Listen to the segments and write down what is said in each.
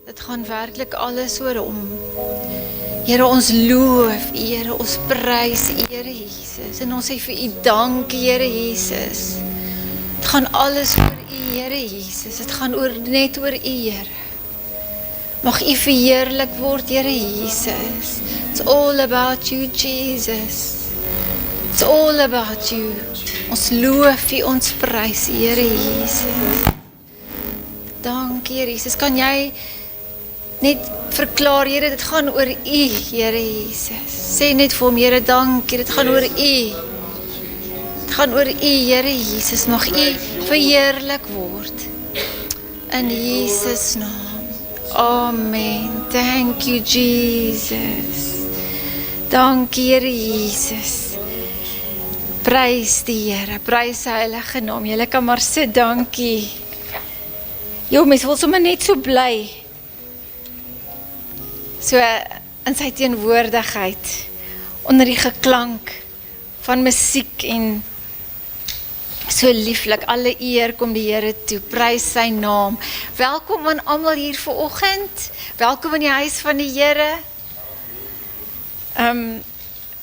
Dit gaan werklik alles oor hom. Here, ons loof U, Here, ons prys U, Here Jesus. En ons sê vir U dankie, Here Jesus. Dit gaan alles oor U, Here Jesus. Dit gaan net oor U, Here. Mag U verheerlik word, Here Jesus. It's all about you, Jesus. It's all about you. Ons loof U, ons prys U, Here Jesus. Dankie, Here Jesus. Kan jy net verklaar, Here, dit gaan oor U, Here Jesus. Sê net vir hom, Here, dankie, dit gaan oor U. Dit gaan oor U, Here Jesus. Mag U verheerlik word. In Jesus naam. Amen. Thank you, Jesus. Dankie, Here Jesus. Prys die Here, prys sy heilige naam. Julle kan maar sit, dankie. Jo, mens wil sommer net so bly. So in sy teenwoordigheid, onder die geklank van musiek en so lieflik, alle eer kom die Here toe, prys sy naam. Welkom aan almal hier vanoggend, welkom in die huis van die Here.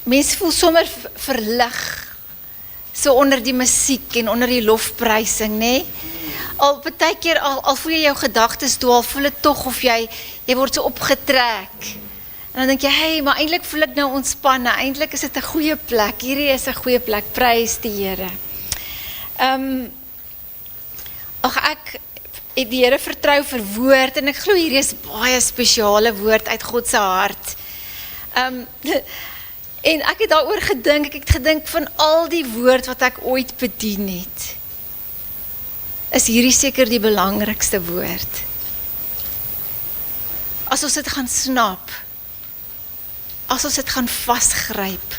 Mense voel sommer verlig, so onder die musiek en onder die lofprysing, nê? Al partykeer, al voel jy jou gedagtes dwaal, voel dit tog of jy word so opgetrek. En dan dink jy, hey, maar eintlik voel ek nou ontspanne, eintlik is dit 'n goeie plek, hierdie is 'n goeie plek, prys die Here. Ek het die Here vertrou vir woord, en ek glo hierdie is baie spesiale woord uit God se hart. En ek het daaroor gedink, ek het gedink van al die woord wat ek ooit bedien het, is hierdie seker die belangrikste woord. As ons dit gaan snap, as ons dit gaan vasgryp,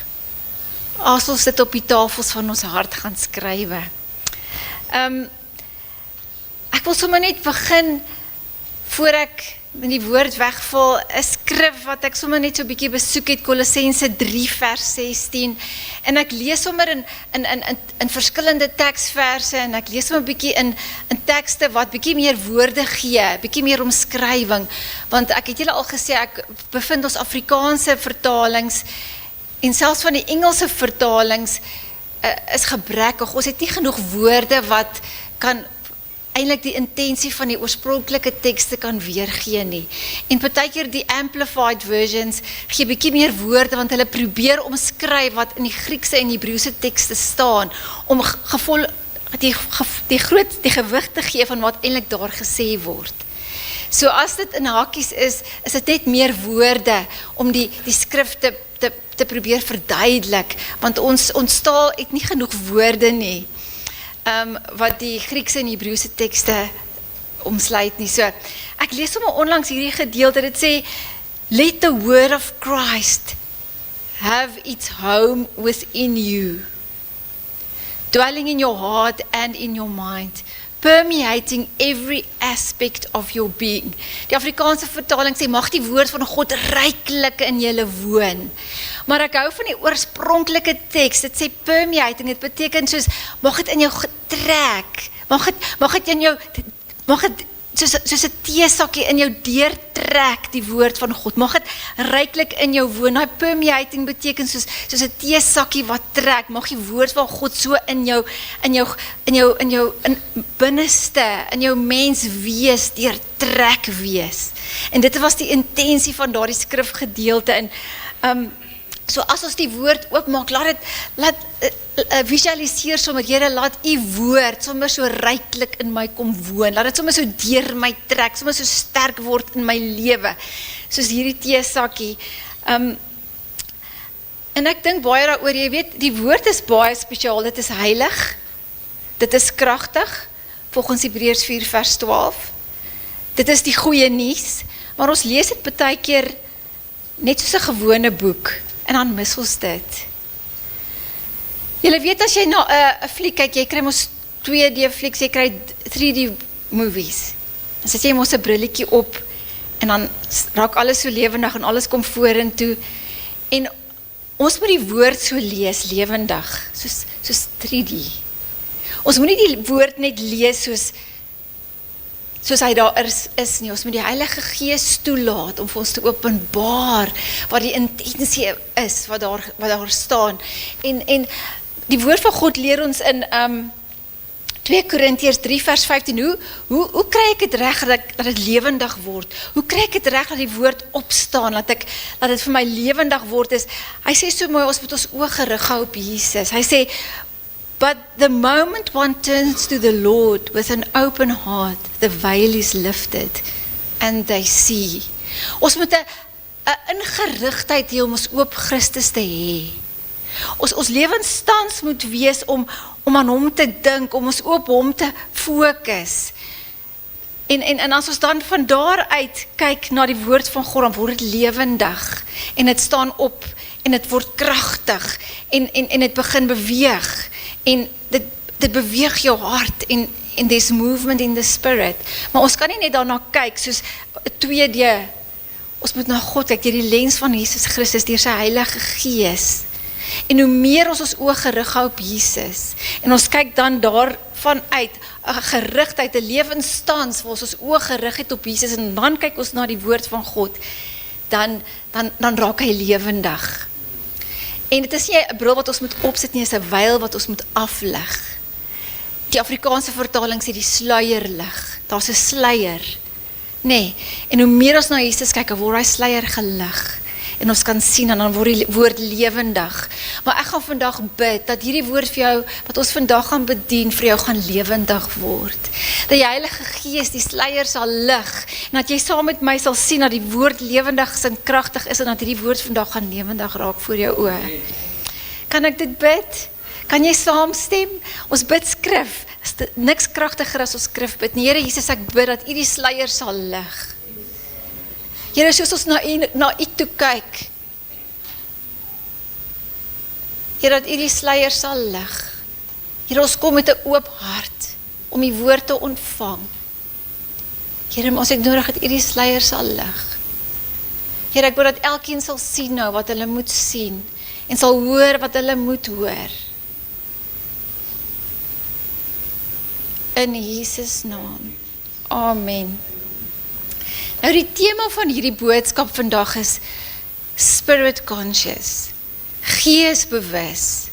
as ons dit op die tafels van ons hart gaan skrywe. Ek wil sommer net begin, voor ek in die woord wegval, 'n skrif wat ek sommer net so 'n bietjie besoek het, Kolossense 3 vers 16, en ek lees sommer in verskillende teksverse, en ek lees sommer 'n bietjie in tekste wat bietjie meer woorde gee, bietjie meer omskrywing, want ek het julle al gesê, ek bevind ons Afrikaanse vertalings, en selfs van die Engelse vertalings, is gebrekkig, ons het nie genoeg woorde wat kan eintlik die intensie van die oorspronklike tekste kan weergee nie. En partykeer die amplified versions gee bietjie meer woorde, want hulle probeer omskryf wat in die Griekse en Hebreëse tekste staan, om die gewig te gee van wat eintlik daar gesê word. So as dit in hakies is dit net meer woorde, om die skrif te probeer verduidelik, want ons taal het nie genoeg woorde nie, wat die Griekse en Hebreëse tekste omsluit nie. So, ek lees sommer onlangs hierdie gedeelte, dit sê, let the word of Christ have its home within you, dwelling in your heart and in your mind, permeating every aspect of your being. Die Afrikaanse vertaling sê, mag die woord van God ryklik in julle woon. Maar ek hou van die oorspronklike teks, dit sê permeating, dit beteken soos, mag het in jou getrek, mag het in jou, mag het soos 'n teesakkie in jou deurtrek, die woord van God, mag het ryklik in jou woon. Nou, permeating beteken soos 'n teesakkie wat trek, mag die woord van God so in jou binneste, in jou mens wees, deurtrek wees. En dit was die intensie van daardie skrifgedeelte, en so as ons die woord oopmaak, laat visualiseer sommer, Here, laat U woord sommer so ryklik in my kom woon, laat dit sommer so deur my trek, sommer so sterk word in my lewe, soos hierdie teesakkie. En ek dink baie daaroor, jy weet, die woord is baie spesiaal, dit is heilig, dit is kragtig, volgens Hebreërs 4 vers 12, dit is die goeie nuus, maar ons lees dit baie keer net soos 'n gewone boek, en dan mis ons dit. Julle weet, as jy na 'n fliek kyk, jy kry mos 2D flieks, jy kry 3D movies. Dan sit jy mos 'n brilletjie op, en dan raak alles so lewendig, en alles kom vorentoe. En ons moet die woord so lees, lewendig, soos 3D. Ons moet nie die woord net lees soos hy daar is nie. Ons moet die Heilige Gees toelaat om vir ons te openbaar wat die intensie is, wat daar staan. En die woord van God leer ons in 2 Korintiërs 3 vers 15, hoe kry ek het reg dat dit lewendig word? Hoe kry ek het reg dat die woord opstaan, dat dit vir my lewendig word is? Hy sê so mooi, ons moet ons oë gerig hou op Jesus. Hy sê, but the moment one turns to the Lord with an open heart, the veil is lifted and they see. Ons moet 'n ingerigtheid hê om ons oop Christus te hê. Ons lewenstans moet wees om aan hom te dink, om ons op hom te fokus. En as ons dan van daaruit kyk na die woord van God, dan word dit lewendig. En dit staan op, en dit word kragtig, en dit begin beweeg. En dit beweeg jou hart, en there's movement in the spirit. Maar ons kan nie net daarna kyk, soos 'n 2D. Ons moet na God kyk, deur die lens van Jesus Christus, deur sy Heilige Gees. En hoe meer ons oë gerig hou op Jesus, en ons kyk dan daarvan uit, 'n gerigtheid, 'n lewenstans, waar ons oë gerig het op Jesus, en dan kyk ons na die woord van God, dan raak hy lewendig. En dit is nie 'n bril wat ons moet opsit nie, is 'n veil wat ons moet aflig. Die Afrikaanse vertaling sê die sluier lig. Daar's 'n sluier. Nee, en hoe meer ons na Jesus kyk, word hy sluier gelig. En ons kan sien, en dan word die woord lewendig. Maar ek gaan vandag bid, dat hierdie woord vir jou, wat ons vandag gaan bedien, vir jou gaan lewendig word. Dat die Heilige Gees die sluier sal lig, en dat jy saam met my sal sien, dat die woord lewendig en kragtig is, en dat hierdie woord vandag gaan lewendig raak voor jou oë. Kan ek dit bid? Kan jy saamstem? Ons bid skrif. Is niks kragtiger as ons skrif bid. Here Jesus, ek bid dat U die sluier sal lig. Here, soos ons na U toe kyk, Here, dat U die sluier sal lig. Here, ons kom met 'n oop hart, om U woord te ontvang. Here, ons het nodig dat U die sluier sal lig. Here, ek wil dat elkeen sal sien nou, wat hulle moet sien, en sal hoor wat hulle moet hoor. In Jesus naam. Amen. Nou die tema van hierdie boodskap vandag is Spirit Conscious, geesbewus.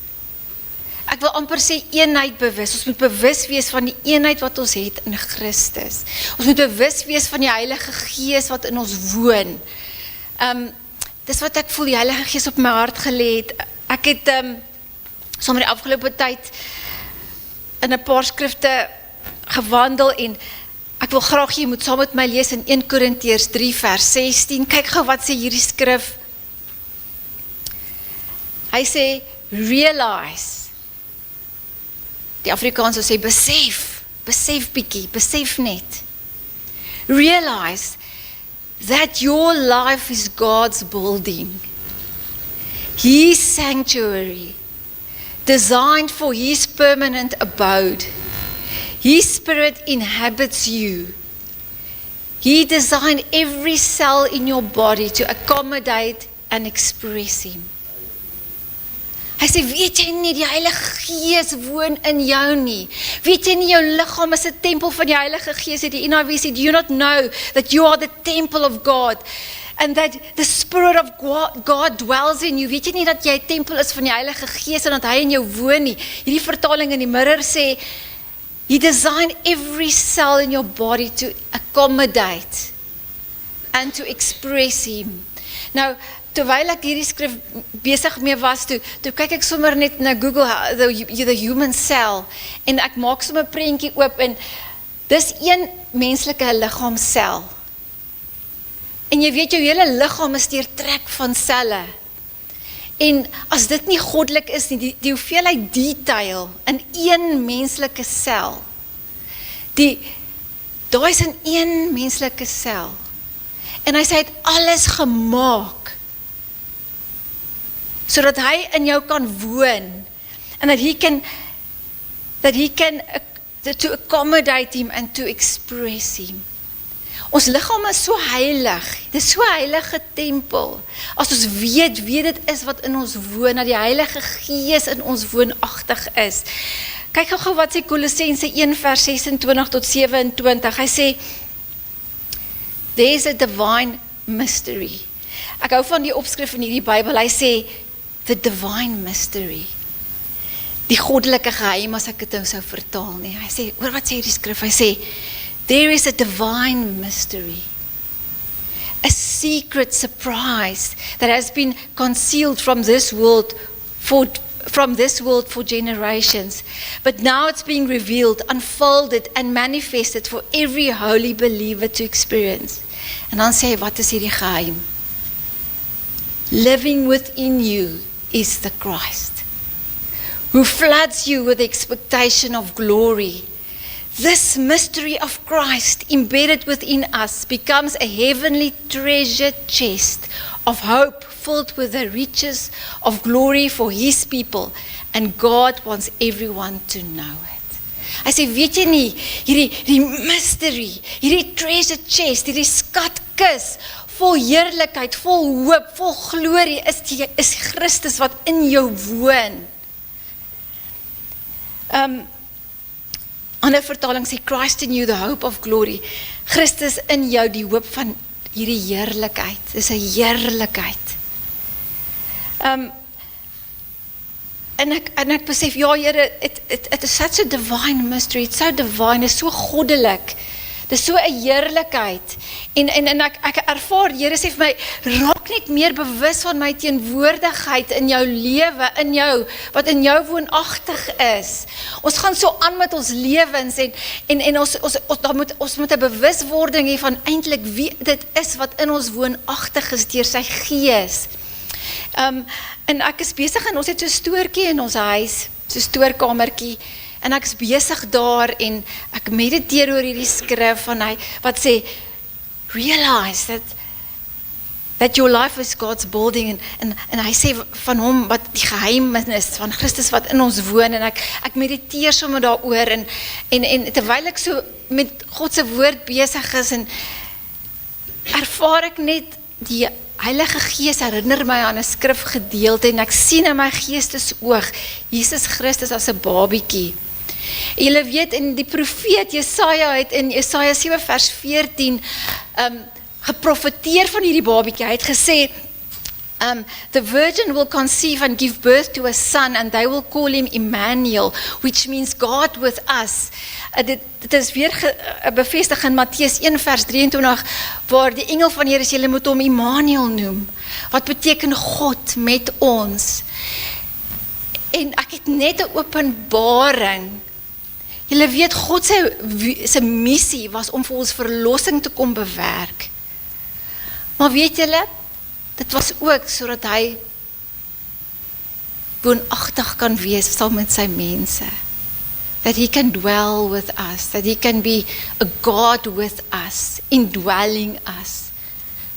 Ek wil amper sê eenheid bewus. Ons moet bewus wees van die eenheid wat ons het in Christus. Ons moet bewus wees van die Heilige Gees wat in ons woon. Dis wat ek voel, die Heilige Gees op my hart gelê het. Ek het sommer die afgelope tyd in 'n paar skrifte gewandel, en ek wil graag jy moet saam met my lees in 1 Korintiërs 3 vers 16. Kyk gou wat sê hierdie skrif. Hy sê, realize. Die Afrikaans sê, besef bietjie, besef net. Realize that your life is God's building. His sanctuary, designed for His permanent abode. His Spirit inhabits you. He designed every cell in your body to accommodate and express Him. Hy sê, weet jy nie, die Heilige Gees woon in jou nie. Weet jy nie, jou liggaam is 'n tempel van die Heilige Gees. Die NIV sê, do you not know that you are the temple of God? And that the Spirit of God dwells in you. Weet jy nie dat jy 'n tempel is van die Heilige Gees, en dat hy in jou woon nie? Hierdie vertaling in die Mirror sê, He designed every cell in your body to accommodate and to express Him. Nou, terwyl ek hierdie skrif besig mee was, toe kyk ek sommer net na Google, the human cell, en ek maak sommer 'n prentjie oop, en dis een menslike liggaamsel. En jy weet, jou hele liggaam is deurtrek van selle. En as dit nie goddelik is nie, die hoeveelheid detail in een menslike sel, daar is in een menslike sel, en hy sê, hy het alles gemaak, sodat hy in jou kan woon, en that he can to accommodate Him and to express Him. Ons liggaam is so heilig, dit is so 'n heilige tempel. As ons weet dit is wat in ons woon, dat die Heilige Gees in ons woonagtig is. Kyk gou wat sê Kolossense 1 vers 26 tot 27. Hy sê, There's a divine mystery. Ek hou van die opskrif in hierdie Bybel, hy sê, the divine mystery. Die goddelike geheim, as ek dit nou sou vertaal nie. Hy sê, hoor wat sê die skrif, hy sê, there is a divine mystery. A secret surprise that has been concealed from this world for generations. But now it's being revealed, unfolded and manifested for every holy believer to experience. En dan sê hy, wat is hierdie geheim? Living within you is the Christ, who floods you with the expectation of glory. This mystery of Christ embedded within us becomes a heavenly treasure chest of hope filled with the riches of glory for His people, and God wants everyone to know it. Hy sê, weet jy nie, hierdie mystery, hierdie treasure chest, hierdie skatkis, vol heerlikheid, vol hoop, vol glorie, is Christus wat in jou woon. Ander vertaling sê, Christ in you, the hope of glory. Christus in jou, die hoop van hierdie heerlikheid. Dis 'n heerlikheid. En ek besef, ja Here, it is such a divine mystery, it's so divine, it's so goddelik. Dis so 'n heerlikheid. En ek ervaar, Here sê vir my, raak net meer bewus van my teenwoordigheid in jou lewe, in jou, wat in jou woonagtig is. Ons gaan so aan met ons lewens en ons moet 'n bewuswording hê van eintlik wie dit is wat in ons woonagtig is deur sy Gees. En ek is besig en ons het so 'n stoortjie in ons huis, so 'n stoorkamertjie. En ek is besig daar en ek mediteer oor hierdie skrif van hy, wat sê, realize that your life is God's building, en hy sê van hom, wat die geheimenis van Christus wat in ons woon, en ek mediteer sommer daaroor, en terwyl ek so met God se woord besig is, en ervaar ek net die Heilige Gees herinner my aan 'n skrifgedeelte, en ek sien in my geestesoog, Jesus Christus as 'n babietjie. Julle weet, in die profeet Jesaja het in Jesaja 7 vers 14 geprofeteer van hierdie babietjie. Hy het gesê, the virgin will conceive and give birth to a son, and they will call him Emmanuel, which means God with us. Dit is weer bevestig in Matteus 1 vers 23, waar die engel van Here sê, julle moet hom Emmanuel noem, wat beteken God met ons. En ek het net 'n openbaring. Julle weet, God se missie was om vir ons verlossing te kom bewerk. Maar weet julle, dit was ook sodat hy woonagtig kan wees saam met sy mense. That he can dwell with us, that he can be a God with us, indwelling us,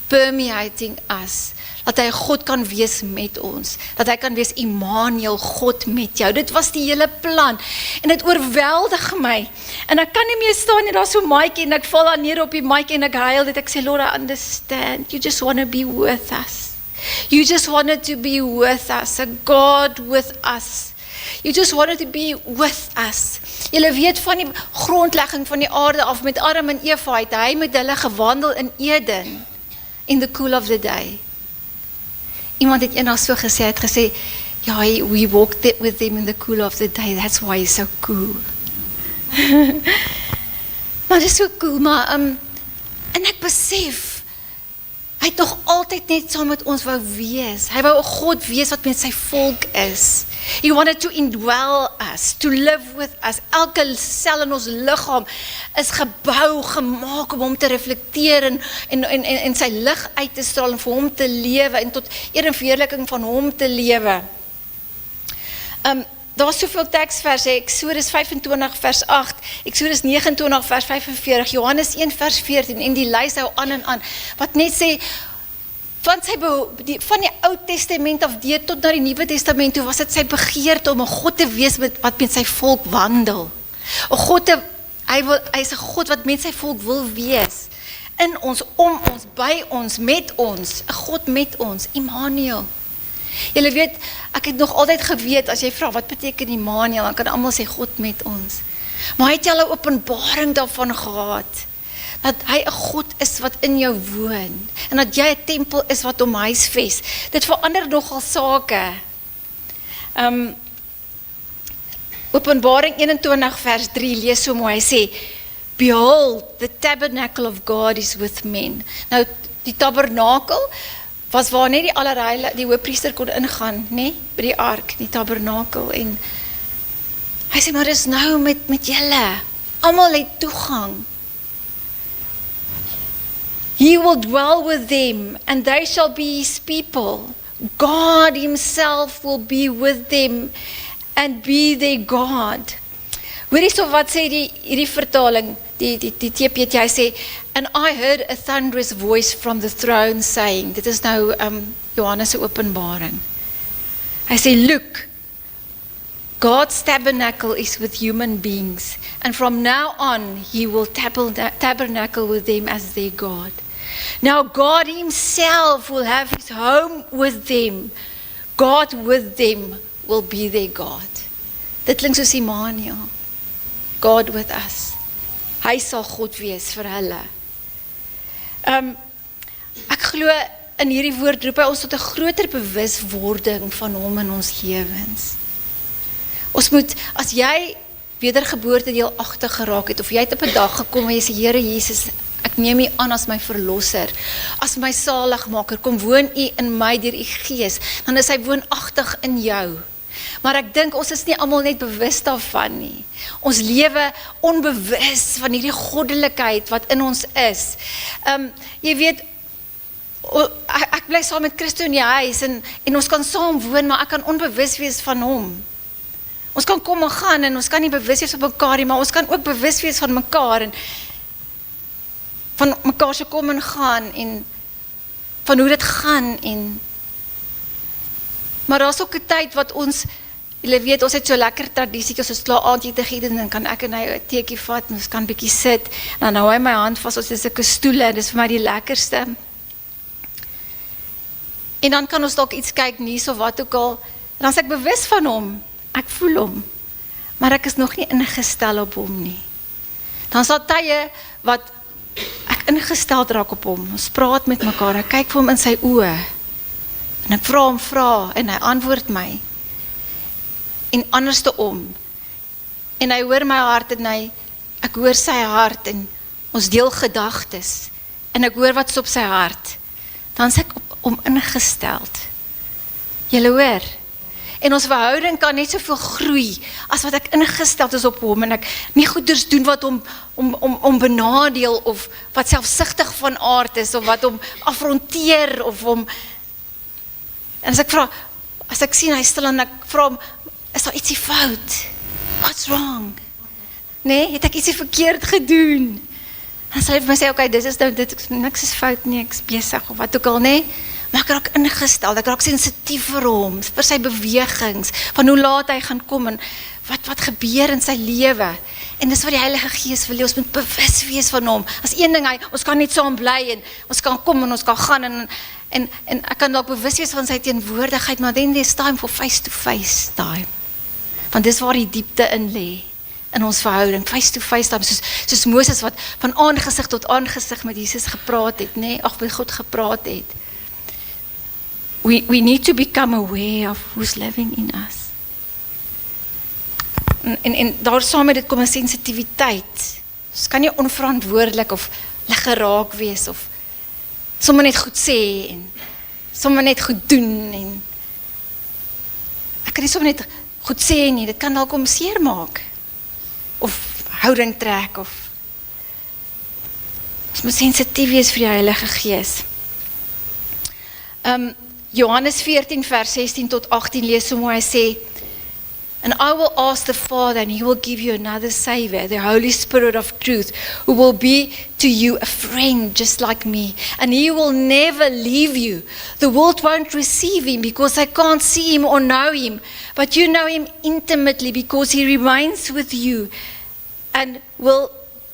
permeating us, dat hy God kan wees met ons, dat hy kan wees Immanuel, God met jou. Dit was die hele plan, en dit oorweldig my, en ek kan nie meer staan nie, daar so Mike, en ek val aan neer op die Mike, en ek huil dit, ek sê, Lord, I understand, you just want to be with us, you just wanted to be with us, a God with us, you just wanted to be with us. Julle weet van die grondlegging van die aarde af, met Adam en Eva, het hy met hulle gewandel in Eden, in the cool of the day. Iemand het eendag so gesê, het gesê, ja, we walked with them in the cool of the day, that's why he's so cool. Maar dit is so cool, maar, en ek besef, hy het nog altyd net saam met ons wou wees, hy wou 'n God wees wat met sy volk is. He wanted to indwell us, to live with us. Elke sel in ons liggaam is gebou, gemaak om hom te reflekteer en sy lig uit te straal en vir hom te lewe en tot eer en verheerliking van hom te lewe. Daar is soveel teksverse, Eksodus 25 vers 8, Eksodus 29 vers 45, Johannes 1 vers 14 en die lys hou aan en aan, wat net sê, van die Ou Testament af deur tot na die Nuwe Testament toe was dit sy begeerte om 'n God te wees wat met sy volk wandel. Hy is 'n God wat met sy volk wil wees. In ons, om ons, by ons, met ons, 'n God met ons, Immanuel. Julle weet, ek het nog altyd geweet, as jy vra, wat beteken Immanuel, dan kan almal sê God met ons. Maar hy het jy al 'n openbaring daarvan gehad, dat hy 'n God is wat in jou woon, en dat jy 'n tempel is wat hom huisves. Dit verander nogal sake. Openbaring 21 vers 3 lees so mooi, hy sê, Behold, the tabernacle of God is with men. Nou, die tabernakel was waar net die allerheilige, die hoëpriester kon ingaan, nee, by die ark, die tabernakel, en hy sê, maar dis nou met julle, almal het toegang. He will dwell with them, and they shall be his people. God himself will be with them, and be their God. Hoor hierso wat sê hierdie vertaling, die TPT, hy sê, and I heard a thunderous voice from the throne saying, dit is nou Johannes' Openbaring. Hy sê, look, God's tabernacle is with human beings, and from now on, he will tabernacle with them as their God. Now God himself will have his home with them. God with them will be their God. Dit klink soos Immanuel. God with us. Hy sal God wees vir hulle. Ek glo in hierdie woord roep hy ons tot 'n groter bewuswording van hom in ons lewens. Ons moet, as jy wedergeboorte deelagtig geraak het, of jy het op 'n dag gekom en jy sê, Here Jesus, ek neem U aan as my verlosser, as my saligmaker, kom woon U in my deur U Gees, dan is hy woonagtig in jou. Maar ek dink ons is nie almal net bewus daarvan nie. Ons lewe onbewus van hierdie goddelikheid wat in ons is. Jy weet, ek bly saam met Christo in die huis en ons kan saam woon, maar ek kan onbewus wees van hom. Ons kan kom en gaan en ons kan nie bewus wees op mekaar nie, maar ons kan ook bewus wees van mekaar en van mekaar se kom en gaan en van hoe dit gaan en maar daar is ook 'n tyd wat ons, julle weet, ons het so lekker tradisietjies, ons klaar aandete geëet en dan kan ek en hy 'n teetjie vat en ons kan bietjie sit en dan hou hy my hand vas, ons is sulke stoele en dis vir my die lekkerste. En dan kan ons dalk iets kyk nuus of wat ook al, en dan is ek bewus van hom, ek voel hom, maar ek is nog nie ingestel op hom nie. Dan is daar tye wat ek ingestel raak op hom, ons praat met mekaar, ek kyk vir hom in sy oë, en ek vra hom en hy antwoord my, en anderste om, en hy hoor my hart en ek hoor sy hart, en ons deel gedagtes, en ek hoor wat is op sy hart, dan is ek op hom ingesteld. Julle hoor? En ons verhouding kan net soveel groei, as wat ek ingesteld is op hom, en ek nie goeders doen wat om benadeel, of wat selfsugtig van aard is, of wat om afronteer, of om, en as ek sien hy stil, en ek vra hom, is daar ietsie fout? What's wrong? Nee, het ek ietsie verkeerd gedoen? Dan sal hy vir my sê, okay, dit niks is fout nie, ek is besig, of wat ook al, nee, maar ek raak ingestel, ek raak sensitief vir hom, vir sy bewegings, van hoe laat hy gaan kom, en wat gebeur in sy lewe, en dis wat die Heilige Gees wil hê, ons moet bewus wees van hom, as een ding, ons kan niet saam bly, en ons kan kom, en ons kan gaan, en ek kan dalk bewus wees van sy teenwoordigheid, maar then there's time for face-to-face time, want dis waar die diepte in lê, in ons verhouding, face-to-face time, soos Moses wat van aangesig tot aangesig met Jesus gepraat het, nee, met God gepraat het. We need to become aware of who's living in us. En daar saam met dit kom 'n sensitiwiteit. Ons kan nie onverantwoordelik of geraak wees, of sommer net goed sê, en sommer net goed doen, en ek kan nie sommer net goed sê nie, dit kan dalk om seer maak, of houding trek, of ons moet sensitief wees vir die Heilige Gees. Johannes 14 vers 16 tot 18 lees so mooi, hy sê, and I will ask the Father, and he will give you another Savior, the Holy Spirit of truth, who will be to you a friend just like me, and he will never leave you. The world won't receive him because they can't see him or know him, but you know him intimately because he remains with you and will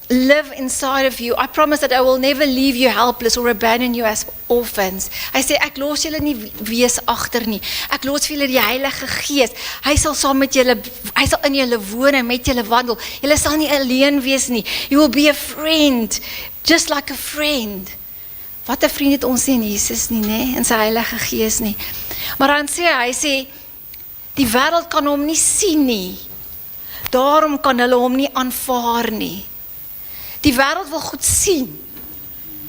live inside of you. I promise that I will never leave you helpless or abandon you as orphans. Hy sê, ek los julle nie wees agter nie. Ek los vir julle die Heilige Gees. Hy sal saam met julle, hy sal in julle woon en met julle wandel. Julle sal nie alleen wees nie. You will be a friend, just like a friend. Wat 'n vriend het ons nie in Jesus nie, nê? In sy Heilige Gees nie. Maar dan sê hy sê, die wêreld kan hom nie sien nie. Daarom kan hulle hom nie aanvaar nie. Die wêreld wil goed sien.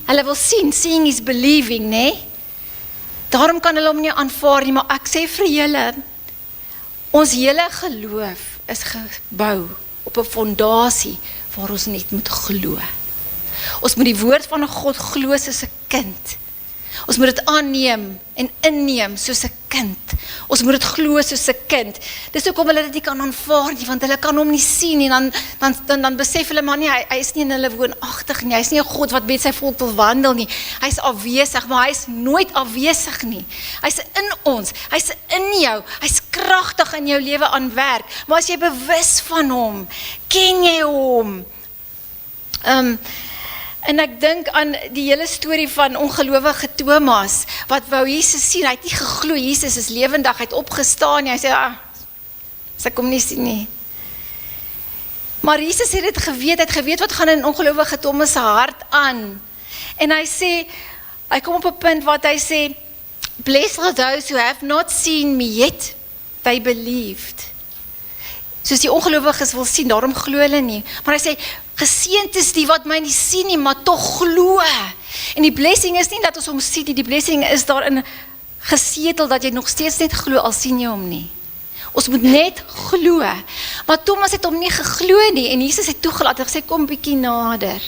Hulle wil sien, seeing is believing, nê? Daarom kan hulle hom nie aanvaar nie, maar ek sê vir julle, ons hele geloof is gebou op 'n fondasie waar ons net moet glo. Ons moet die woord van God glo soos 'n kind. Ons moet dit aanneem en inneem soos 'n kind. Ons moet dit glo soos 'n kind. Dis hoekom hulle dit nie kan aanvaar nie, want hulle kan hom nie sien nie. Dan besef hulle maar nie, hy is nie in hulle woonagtig nie. Hy is nie 'n God wat met sy volk wil wandel nie. Hy's afwesig, maar hy's nooit afwesig nie. Hy's in ons. Hy's in jou. Hy's kragtig in jou lewe aan werk. Maar as jy bewus van hom, ken jy hom. En ek dink aan die hele storie van ongelowige Thomas, wat wou Jesus sien, hy het nie geglo, Jesus is lewendig, hy het opgestaan, hy sê, sy kom nie sien nie. Maar Jesus het dit geweet, hy het geweet wat gaan in ongelowige Thomas se hart aan. En hy sê, hy kom op 'n punt wat hy sê, blessed are those who have not seen me yet, they believed. Soos die ongelowiges wil sien, daarom glo hulle nie. Maar hy sê, geseënd is die wat my nie sien nie, maar tog glo. En die blessing is nie dat ons hom sien nie, die blessing is daarin gesetel, dat jy nog steeds net glo, al sien jy hom nie. Ons moet net glo. Maar Thomas het hom nie geglo nie, en Jesus het toegelaat, hy sê, kom bietjie nader.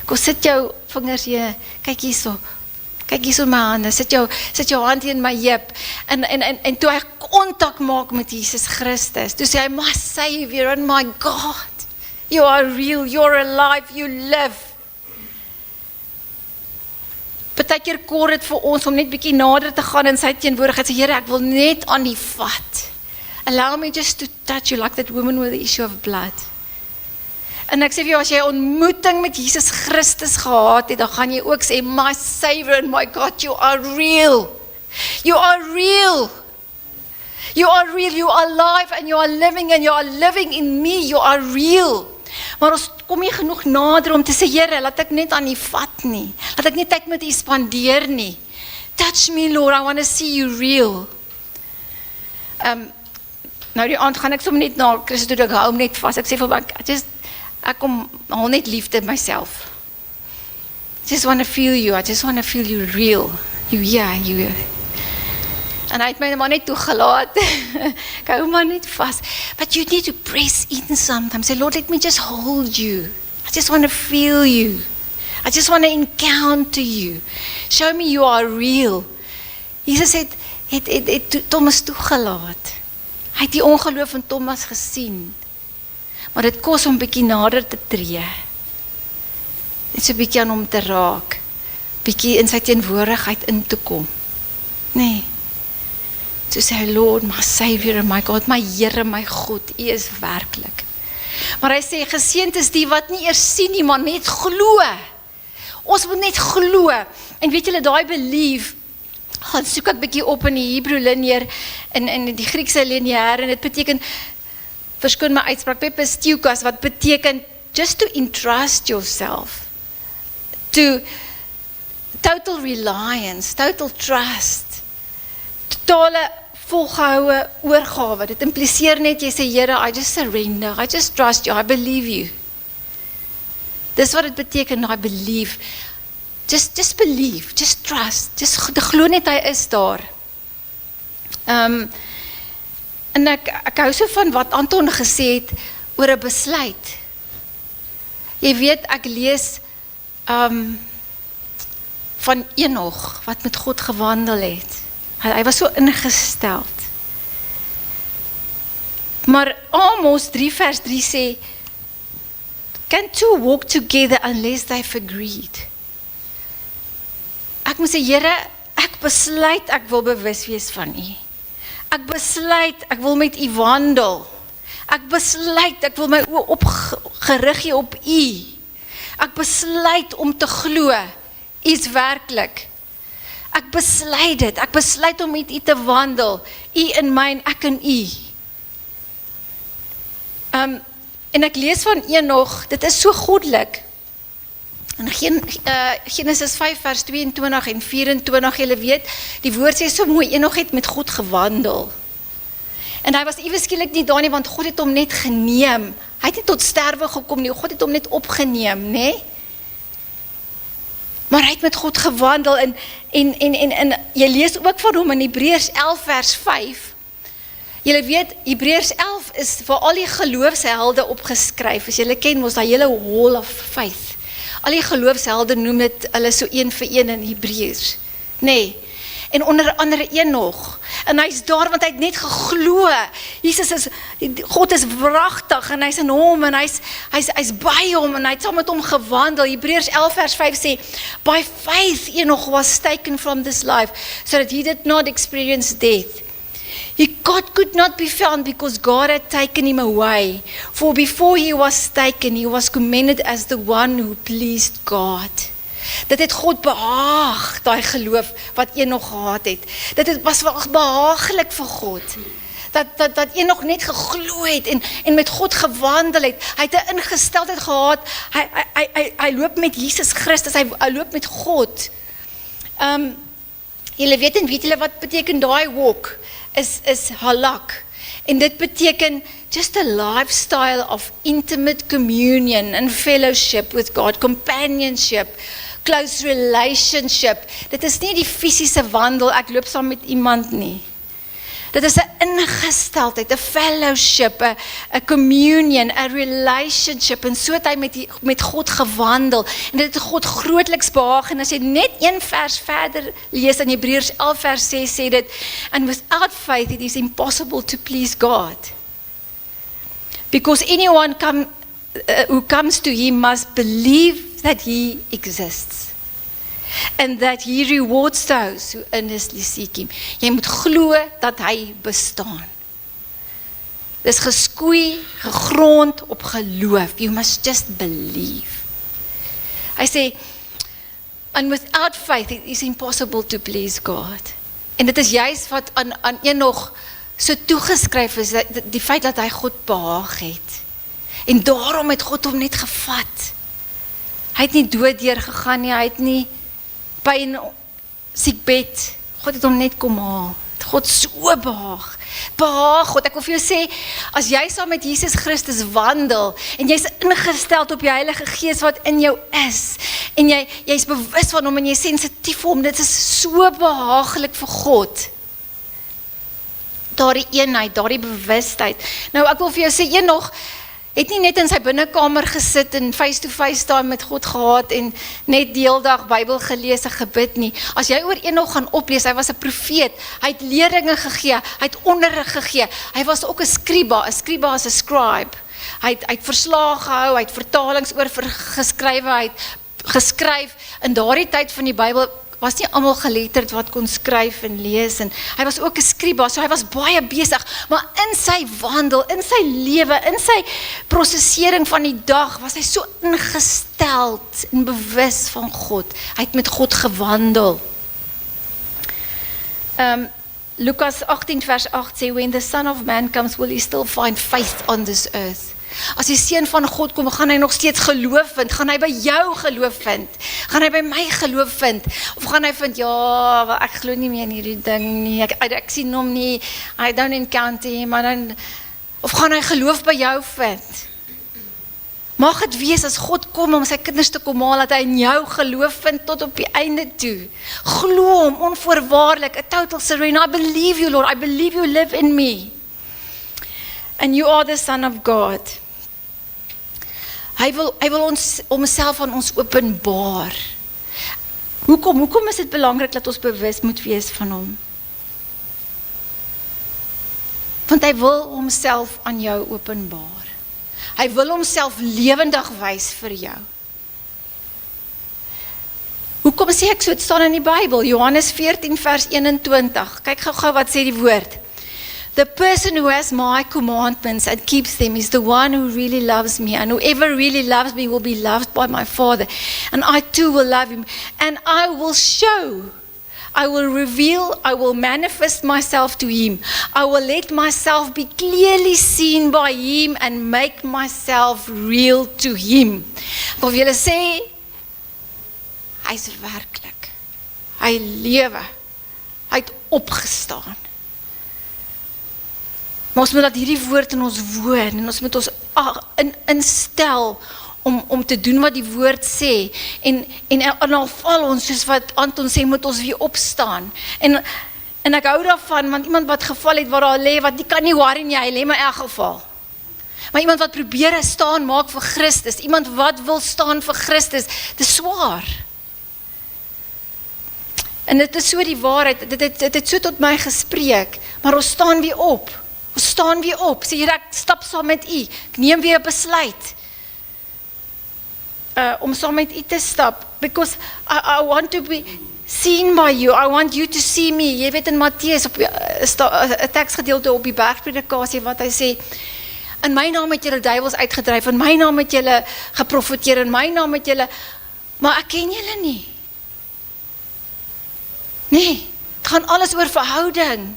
Kom sit jou vingers hier, kyk hierso. Kyk hier so my hande, sit jou hand in my heup, en toe hy kontak maak met Jesus Christus, toe sê hy, my Savior and my God, you are real, you're alive, you live. Partykeer kor dit vir ons om net bietjie nader te gaan in sy teenwoordigheid, sê, Here, ek wil net aan die vat. Allow me just to touch you like that woman with the issue of blood. En ek sê vir jou, as jy 'n ontmoeting met Jesus Christus gehad het, dan gaan jy ook sê, my Savior and my God, you are real. You are real. You are real, you are alive and you are living in me, you are real. Maar ons kom nie genoeg nader om te sê, Here, laat ek net aan U vat nie. Laat ek net tyd met U spandeer nie. Touch me, Lord, I want to see you real. Nou die aand gaan ek sommer net na Christus toe, ek hou hom net vas. Ek sê vir my, ek kom al net liefde myself. I just want to feel you. I just want to feel you real. You. En hy het my maar net toegelaat. Ek hou maar net vas. But you need to press in sometimes. Say, Lord, let me just hold you. I just want to feel you. I just want to encounter you. Show me you are real. Jesus het Thomas toegelaat. Hy het die ongeloof in Thomas gesien. Maar dit kos om bietjie nader te tree. Net so bietjie aan hom te raak. Bietjie in sy teenwoordigheid in te kom. Nee. To say, Lord, my Savior and my God, my Here, my God, U is werklik. Maar hy sê, geseënd is die wat nie eers sien nie, maar net glo. Ons moet net glo. En weet julle, daai belief, gaan soek ek bietjie op in die Hebreë lineair, in die Griekse lineair, en dit beteken, verskoon my uitspraak, pepisteukas, wat beteken, just to entrust yourself, to total reliance, total trust, totale volgehoue oorgawe. Dit impliseer net, jy sê, Here, I just surrender, I just trust you, I believe you. Dis wat dit beteken, I believe. Just believe, just trust, just glo net hy is daar. En ek hou so van wat Anton gesê het oor 'n besluit. Jy weet, ek lees van Enoch wat met God gewandel het. Hy was so ingesteld. Maar Amos 3 vers 3 sê, can two walk together unless they've agreed? Ek moet sê, Here, ek besluit ek wil bewus wees van U. Ek besluit ek wil met U wandel. Ek besluit ek wil my oë opgerig hê op U. Ek besluit om te glo, is werklik. Ek besluit dit, ek besluit om met U te wandel, U in my en ek in U. En ek lees van Enoch, dit is so goddelik. In Genesis 5 vers 22 en 24, julle weet, die woord sê so mooi, Enoch het met God gewandel. En hy was ewe skielik nie daar nie, want God het hom net geneem. Hy het nie tot sterwe gekom nie, God het hom net opgeneem, nê? Maar hy het met God gewandel, en jy lees ook van hom in Hebreërs 11 vers 5. Julle weet, Hebreërs 11 is vir al die geloofshelde opgeskryf, as julle ken mos, die hele Hall of Faith. Al die geloofshelde noem dit hulle so een vir een in Hebreërs, nê? En onder andere Enoch, en hy is daar, want hy het net geglo, God is wragtig, en hy is in hom, en hy is by hom, en hy het saam met hom gewandel. Hebreërs 11 vers 5 sê, by faith Enoch was taken from this life, so that he did not experience death. God could not be found because God had taken him away. For before he was taken, he was commended as the one who pleased God. Dit het God behaag, daai geloof wat Enoch gehad het. Dit was behaaglik vir God. Dat Enoch net geglo het en met God gewandel het. Hy het 'n ingesteldheid gehad. Hy loop met Jesus Christus, hy loop met God. Julle weet julle wat beteken daai walk? Is halak. En dit beteken just a lifestyle of intimate communion and fellowship with God, companionship, close relationship. Dit is nie die fisiese wandel, ek loop saam met iemand nie. Dit is 'n ingesteldheid, 'n fellowship, 'n communion, 'n relationship, en so het hy met God gewandel, en dit het God grootliks behaag. En as jy net een vers verder lees in Hebreërs 11 vers 6 sê dit, and without faith it is impossible to please God. Because anyone who comes to him must believe that he exists. And that he rewards those who earnestly seek him. Jy moet glo dat hy bestaan. Dis geskoei, gegrond op geloof. You must just believe. Hy sê, and without faith it is impossible to please God. En dit is juist wat aan Enoch so toegeskryf is, die feit dat hy God behaag het. En daarom het God hom net gevat. Hy het nie dood deur gegaan nie, hy het nie pyn, siekbed, God het hom net kom haal. God so behaag God, ek wil vir jou sê, as jy saam met Jesus Christus wandel, en jy is ingestel op die Heilige Gees wat in jou is, en jy is bewus van hom, en jy is sensitief vir hom, dit is so behaaglik vir God. Daardie eenheid, daardie bewustheid. Nou ek wil vir jou sê, Enoch het nie net in sy binnekamer gesit en face-to-face time met God gehad en net die hele dag Bybel gelees en gebid nie. As jy oor Enoch gaan oplees, hy was 'n profeet, hy het leringe gegee, hy het onderrig gegee, hy was ook 'n scriba is 'n scribe. Hy het verslae gehou, hy het vertalings oor geskrywe, hy het geskryf. In daardie tyd van die Bybel was nie almal geletterd wat kon skryf en lees, en hy was ook 'n scriba, so hy was baie besig, maar in sy wandel, in sy lewe, in sy prosesering van die dag, was hy so ingesteld en bewus van God. Hy het met God gewandel. Lukas 18 vers 8 sê, when the Son of Man comes, will he still find faith on this earth? As die Seun van God kom, gaan hy nog steeds geloof vind, gaan hy by jou geloof vind, gaan hy by my geloof vind, of gaan hy vind, ja, ek glo nie meer in hierdie ding nie, ek sien hom nie, I don't encounter him, of gaan hy geloof by jou vind? Mag het wees as God kom om sy kinders te kom haal, dat hy in jou geloof vind tot op die einde toe. Glo hom onvoorwaardelik, a total surrender. I believe you, Lord, I believe you live in me. And you are the Son of God. Hy wil homself aan ons openbaar. Hoekom is dit belangrik dat ons bewus moet wees van hom? Want hy wil homself aan jou openbaar. Hy wil homself lewendig wys vir jou. Hoekom sê ek so, het staan in die Bybel, Johannes 14 vers 21, kyk gou wat sê die woord. The person who has my commandments and keeps them is the one who really loves me. And whoever really loves me will be loved by my Father. And I too will love him. And I will show, I will reveal, I will manifest myself to him. I will let myself be clearly seen by him and make myself real to him. Ek wil julle sê, hy is werklik. Hy lewe. Hy het opgestaan. Maar ons moet dat hierdie woord in ons woon, en ons moet ons instel om te doen wat die woord sê, en al val ons, soos wat Anton sê, moet ons weer opstaan, en ek hou daarvan, want iemand wat geval het, waar hy lê, wat die kan nie worry nie, hy lê maar in elk geval, maar iemand wat probeer staan maak vir Christus, iemand wat wil staan vir Christus, dit is swaar, en dit is so die waarheid, dit het so tot my gespreek, maar ons staan weer op, sê Here, ek stap saam met u, ek neem weer 'n besluit, om saam met u te stap, because I want to be seen by you, I want you to see me, jy weet in Matteus, op 'n teksgedeelte op die bergpredikasie, wat hy sê, in my naam het julle duiwels uitgedryf, in my naam het julle geprofeteer, in my naam het julle, maar ek ken julle nie, nee, het gaan alles oor verhouding,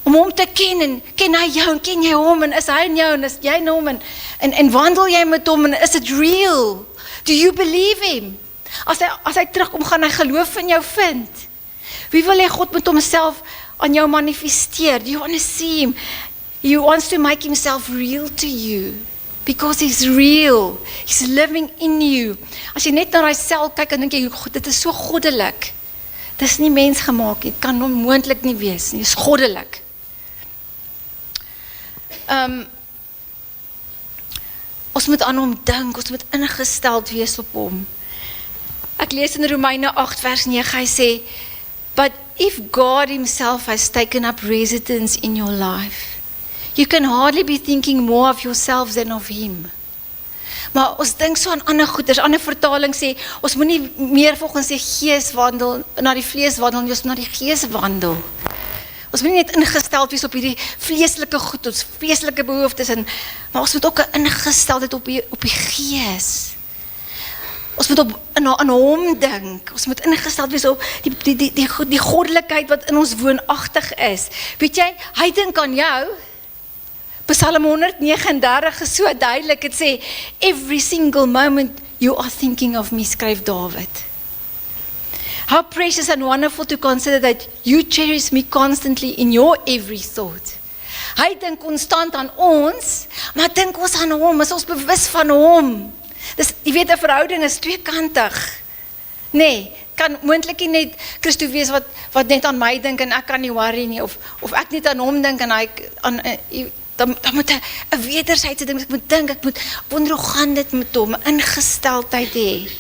om hom te ken, en ken hy jou, en ken jy hom, en is hy in jou, en is jy in hom, en wandel jy met hom, en is it real? Do you believe him? As hy terugkom, gaan hy geloof in jou vind. Wie wil jy God met homself aan jou manifesteer? Do you want to see him? He wants to make himself real to you, because he's real. He's living in you. As jy net na hy sel kyk, en dink jy, dit is so goddelik. Dit is nie mens gemaak, dit kan onmoontlik nie wees nie, dit is goddelik. Ons moet aan hom dink, ons moet ingesteld wees op hom. Ek lees in Romeine 8 vers 9, hy sê, but if God himself has taken up residence in your life, you can hardly be thinking more of yourself than of him. Maar ons dink so aan ander goeders, ander vertaling sê, ons moet nie meer volgens die gees wandel, na die vlees wandel, ons moet na die gees wandel. Ons moet nie net ingesteld wees op hierdie vleeslike goed, ons vleeslike behoeftes, maar ons moet ook 'n ingesteldheid op die gees. Ons moet aan hom dink, ons moet ingesteld wees op die goddelikheid wat in ons woonagtig is. Weet jy, hy dink aan jou. Psalm 139 is so duidelik, het sê, every single moment you are thinking of me, skryf David. How precious and wonderful to consider that you cherish me constantly in your every thought. Hy dink konstant aan ons, maar dink ons aan hom, is ons bewus van hom. Dus, jy weet, 'n verhouding is tweekantig. Nee, kan moontlik nie net Christo wees wat net aan my dink en ek kan nie worry nie, of ek net aan hom dink en hy dan moet 'n wederwysige ding, ek moet dink, ek moet wonder hoe gaan dit met hom, ingesteldheid hê.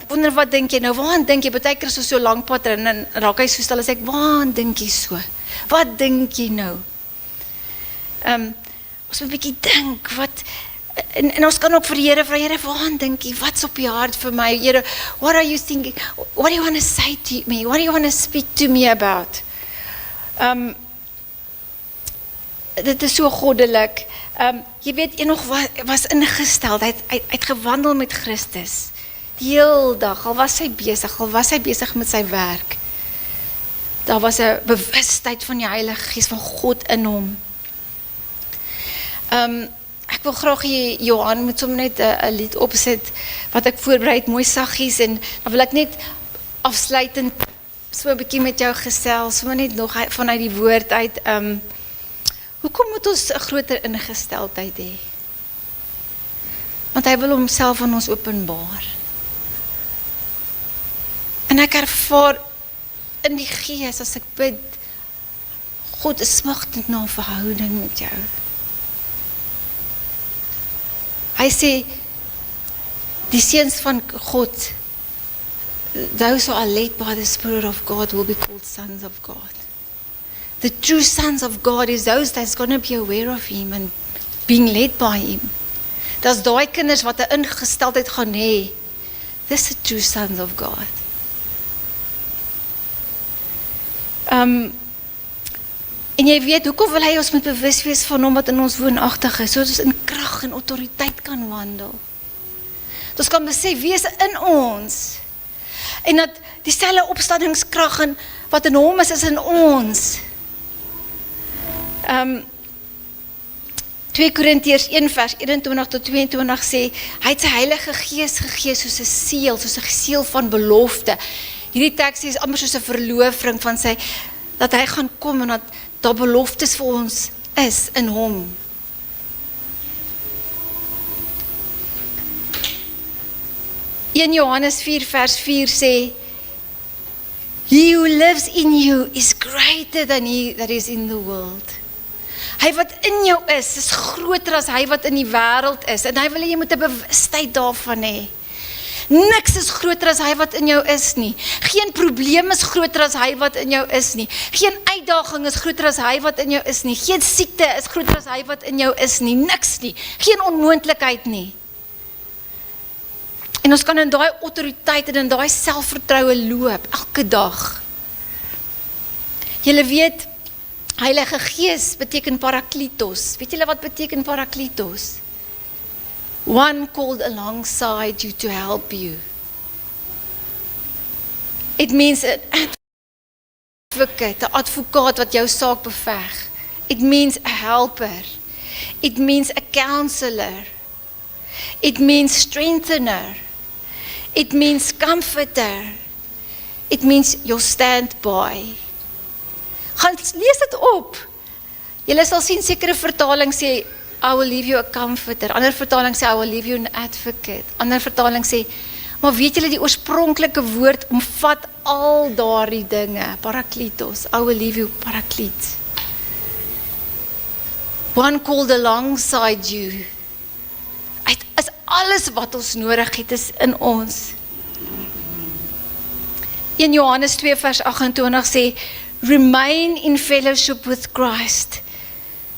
Wonder wat dink jy nou, waaraan dink jy, baie keer is so lang pad en raak hy so stil, as ek, waaraan dink jy so, wat dink jy nou? Ons moet 'n bietjie dink, en ons kan ook vir die Here vra, Here, waaraan dink jy, wat's op jou hart vir my, Here, what are you thinking, what do you want to say to me, what do you want to speak to me about? Dit is so goddelik, jy weet, Enoch was ingestel, hy het gewandel met Christus, die hele dag, al was hy besig met sy werk, daar was 'n bewustheid van die Heilige Gees, van God in hom. Ek wil graag Johan moet sommer net 'n lied opset, wat ek voorberei het, mooi saggies, en dan wil ek net afsluitend, so 'n bietjie met jou gesels, sommer net nog vanuit die woord uit, hoekom moet ons 'n groter ingesteldheid hê? Want hy wil homself aan ons openbaar. En ek ervaar in die Gees, as ek bid, God is smagtend na 'n verhouding met jou. Hy sê, die seuns van God, those who are led by the Spirit of God will be called sons of God. The true sons of God is those that's going to be aware of him and being led by him. Dis daai kinders wat 'n ingesteldheid gaan hê. Dis the true sons of God. En jy weet, hoekom wil hy ons moet bewus wees van hom wat in ons woonagtig is, sodat ons in krag en autoriteit kan wandel. Dat ons kan besef, wie is in ons? En dat dieselfde opstandingskrag wat in hom is in ons. 2 Korintiërs 1 vers 21 tot 22 sê, hy het sy Heilige Gees gegee soos 'n seël, soos 'n seël van belofte. Hierdie teks is amper soos 'n verloofring van sy, dat hy gaan kom en dat daar beloftes vir ons is in hom. In Johannes 4 vers 4 sê, He who lives in you is greater than he that is in the world. Hy wat in jou is groter as hy wat in die wêreld is. En hy wil jy moet 'n bewustheid daarvan hê. Niks is groter as hy wat in jou is nie. Geen probleem is groter as hy wat in jou is nie. Geen uitdaging is groter as hy wat in jou is nie. Geen siekte is groter as hy wat in jou is nie. Niks nie. Geen onmoontlikheid nie. En ons kan in daai autoriteit en in daai selfvertroue loop, elke dag. Julle weet, Heilige Gees beteken parakletos. Weet julle wat beteken parakletos? One called alongside you to help you. It means an advocate, 'n advokaat wat jou saak beveg. It means a helper. It means a counselor. It means strengthener. It means comforter. It means your standby. Gaan lees dit op. Julle sal sien sekere vertaling sê I will leave you a comforter. Ander vertaling sê I will leave you an advocate. Ander vertaling sê, maar weet julle die oorspronklike woord omvat al daardie dinge. Parakletos. I will leave you paraklete. One called alongside you. Dit is alles wat ons nodig het is in ons. 1 Johannes 2 vers 28 sê, remain in fellowship with Christ,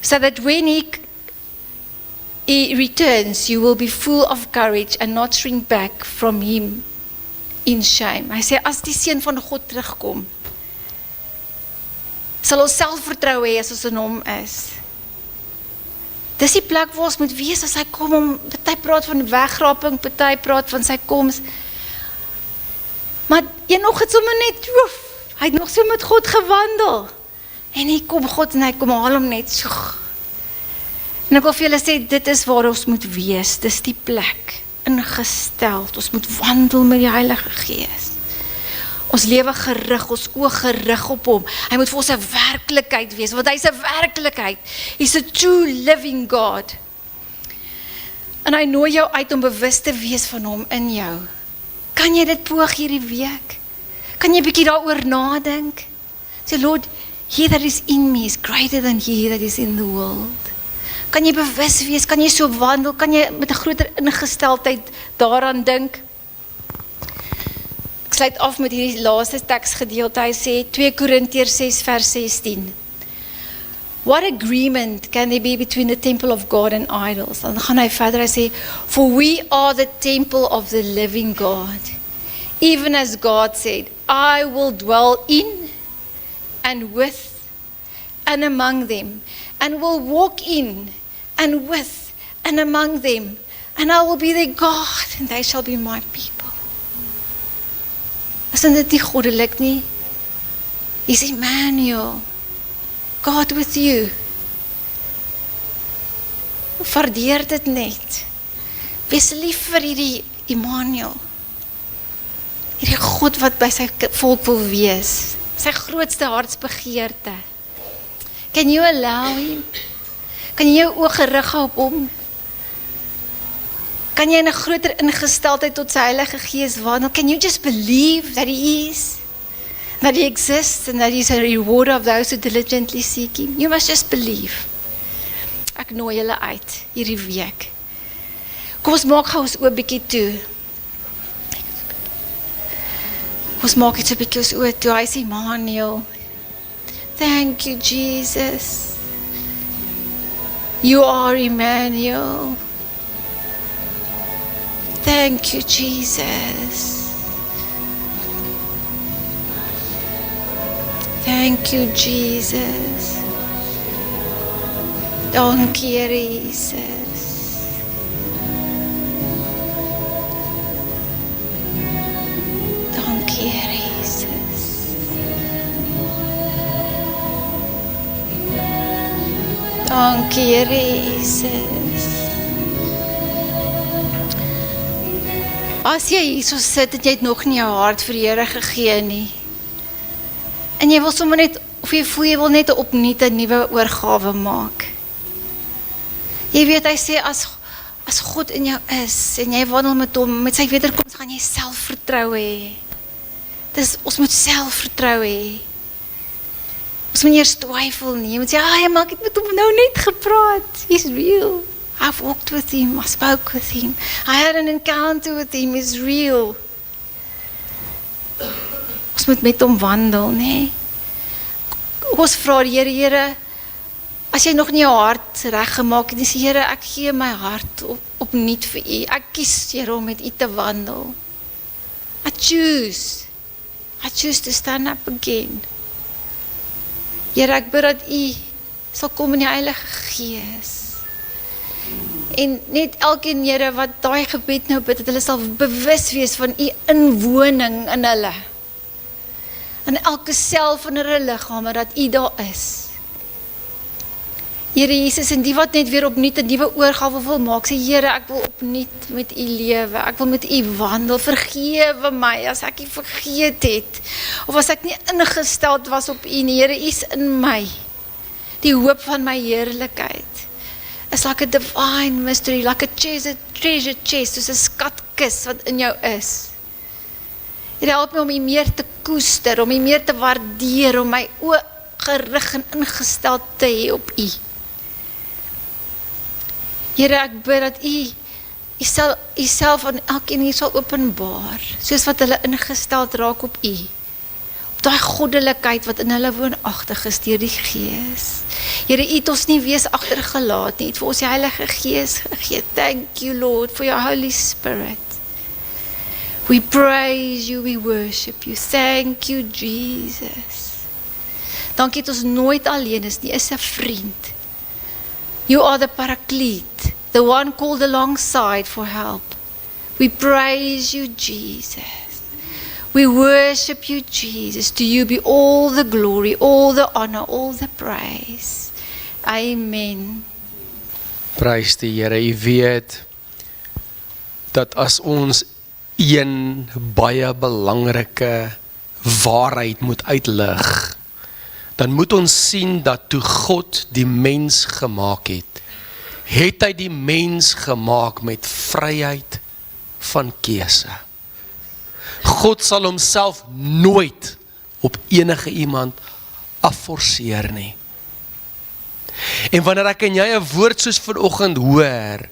so that when he returns, you will be full of courage and not shrink back from him in shame. Hy sê, as die Seun van God terugkom, sal ons selfvertroue hê as ons in hom is. Dis die plek waar ons moet wees as hy kom, party praat van wegraping, party praat van sy koms. Maar nog het sommer net, hy het nog so met God gewandel. En hier kom God en hy kom haal hom net so. En ek wil vir julle sê, dit is waar ons moet wees, dis die plek, ingestel, ons moet wandel met die Heilige Gees. Ons lewe gerig, ons oog gerig op hom. Hy moet vir ons 'n werklikheid wees, want hy is 'n werklikheid. He's a true living God. En hy nooi jou uit om bewus te wees van hom in jou. Kan jy dit poog hierdie week? Kan jy bietjie daaroor nadink? Sê, Lord, he that is in me is greater than he that is in the world. Kan jy bewus wees? Kan jy so wandel? Kan jy met 'n groter ingesteldheid daaraan dink? Ek sluit af met hierdie laaste teksgedeelte. Hy sê 2 Korintiërs 6 vers 16. What agreement can there be between the temple of God and idols? Dan gaan hy verder, hy sê, for we are the temple of the living God. Even as God said, I will dwell in and with and among them, and will walk in and with and among them, and I will be their God, and they shall be my people. Is dit nie goddelik nie? Is Emmanuel, God with you. Waardeer dit net. Wees lief vir hierdie Emmanuel. Hierdie God wat by sy volk wil wees. Sy grootste hartsbegeerte. Can you allow him? Kan jy jou oë gerig hou op hom? Kan jy in 'n groter ingesteldheid tot sy Heilige Gees wandel? Can you just believe that he is? That he exists and that he is a rewarder of those who diligently seek him? You must just believe. Ek nooi julle uit hierdie week. Kom ons maak gou ons oë bietjie toe. Ons maak net 'n bietjie ons oë toe. Hy sê, Emmanuel. Thank you, Jesus. You are Emmanuel. Thank you, Jesus. Thank you, Jesus. Dankie, Here Jesus. Dankie, Here Jesus. Dankie, Here Jesus. As jy hier so sit, het jy het nog nie jou hart vir die Here gegee nie. En jy wil sommer net, of jy voel jy wil net opnuut 'n nuwe oorgawe maak. Jy weet, hy sê, as God in jou is, en jy wandel met hom, met sy wederkoms, gaan jy selfvertroue hê. Ons moet selfvertroue hê. Ons moet nie eers twyfel nie. Jy moet sê, ek het met hom nou net gepraat. He's real. I've walked with him. I spoke with him. I had an encounter with him. He's real. Ons moet met hom wandel, nee. Ons vra die Here, as jy nog nie jou hart reggemaak het, dis Here, ek gee my hart opnuut vir U. Ek kies, Here, om met U te wandel. I choose to stand up again. Here, ek bid dat U sal kom in die Heilige Gees. En net elkeen, Here, wat daai gebed nou bid, dat hulle sal bewus wees van U inwoning in hulle. In elke sel van hulle liggame, dat U daar is. Here Jesus, en die wat net weer opnuut 'n nuwe oorgawe wil maak, sê Here, ek wil opnuut met U lewe, ek wil met U wandel, vergewe my as ek U vergeet het, of as ek nie ingesteld was op U nie. Here, U is in my, die hoop van my heerlikheid. Is like a divine mystery, like a treasure chest, soos 'n skatkis wat in jou is. Here, help my om U meer te koester, om U meer te waardeer, om my oë gerig en ingestel te hê op U. Here, ek bid dat U self aan elkeen hier sal openbaar, soos wat hulle ingesteld raak op U. Op daai goddelikheid wat in hulle woonagtig is deur die Gees. Here, U het ons nie wees agtergelaat nie, U het vir ons die Heilige Gees gegee. Thank you, Lord, for your Holy Spirit. We praise you, we worship you. Thank you, Jesus. Dankie dat ons nooit alleen is nie, is 'n vriend. You are the Paraclete, the one called alongside for help. We praise you, Jesus. We worship you, Jesus. To you be all the glory, all the honor, all the praise. Amen. Prys die Here. U weet dat as ons een baie belangrike waarheid moet uitlig, dan moet ons sien dat toe God die mens gemaak het, het hy die mens gemaak met vryheid van keuse. God sal homself nooit op enige iemand afforceer nie. En wanneer ek en jy 'n woord soos vanoggend hoor,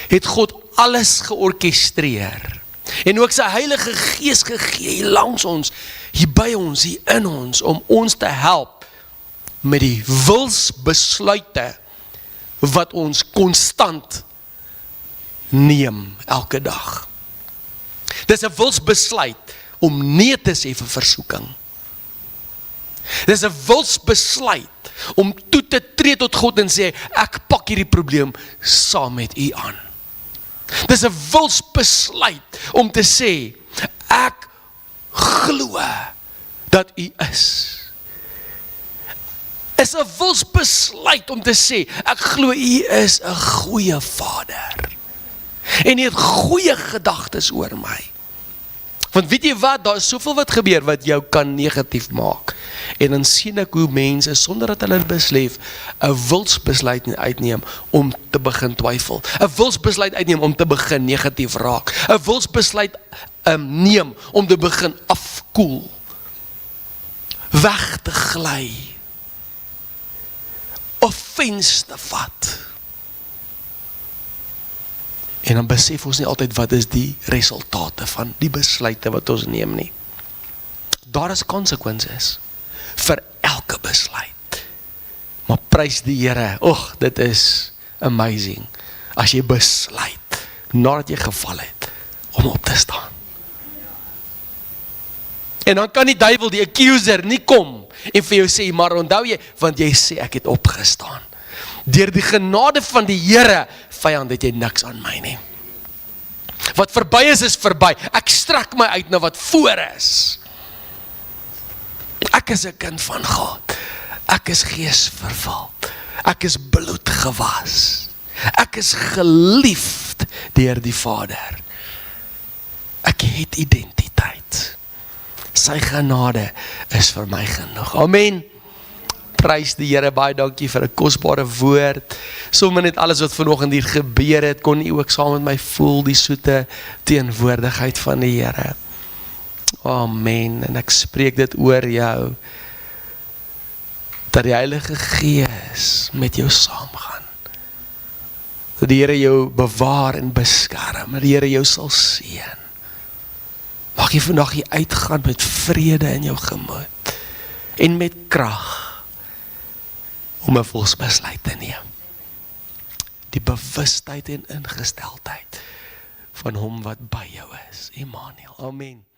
het God alles georkestreer. En ook sy Heilige Gees gegee hier langs ons, hier by ons, hier in ons, om ons te help met die wilsbesluite wat ons konstant neem elke dag. Dis 'n wilsbesluit om nee te sê vir versoeking. Dis 'n wilsbesluit om toe te tree tot God en sê, ek pak hierdie probleem saam met U aan. Dis 'n wilsbesluit om te sê, ek glo dat U is. Is 'n wilsbesluit om te sê, ek glo U is 'n goeie Vader. En U het goeie gedagtes oor my. Want weet jy wat, daar is soveel wat gebeur wat jou kan negatief maak. En dan sien ek hoe mense, sonder dat hulle besef, 'n wilsbesluit uitneem om te begin twyfel. 'n wilsbesluit uitneem om te begin negatief raak. 'n wilsbesluit neem om te begin afkoel. Weg te gly. Offense te vat. En dan besef ons nie altyd wat is die resultate van die besluite wat ons neem nie. Daar is consequences vir elke besluit. Maar prys die Here, dit is amazing, as jy besluit, nadat jy geval het, om op te staan. En dan kan die duiwel, die accuser, nie kom en vir jou sê, maar onthou jy, want jy sê ek het opgestaan. Deur die genade van die Here, vyand, het jy niks aan my nie. Wat verby is verby. Ek strek my uit na wat voor is. Ek is 'n kind van God. Ek is geesvervuld. Ek is bloedgewas. Ek is geliefd deur die Vader. Ek het identiteit. Sy genade is vir my genoeg. Amen. Prys die Here, baie dankie vir 'n kosbare woord. Sommige net alles wat vanoggend hier gebeur het, kon u ook saam met my voel, die soete teenwoordigheid van die Here. Amen. En ek spreek dit oor jou, dat die Heilige Gees met jou saamgaan. Dat die Here jou bewaar en beskerm, dat die Here jou sal seën. Mag jy vandag hier uitgaan met vrede in jou gemoed, en met krag, om 'n volksbesluit te neem. Die bewustheid en ingesteldheid van hom wat by jou is. Immanuel. Amen.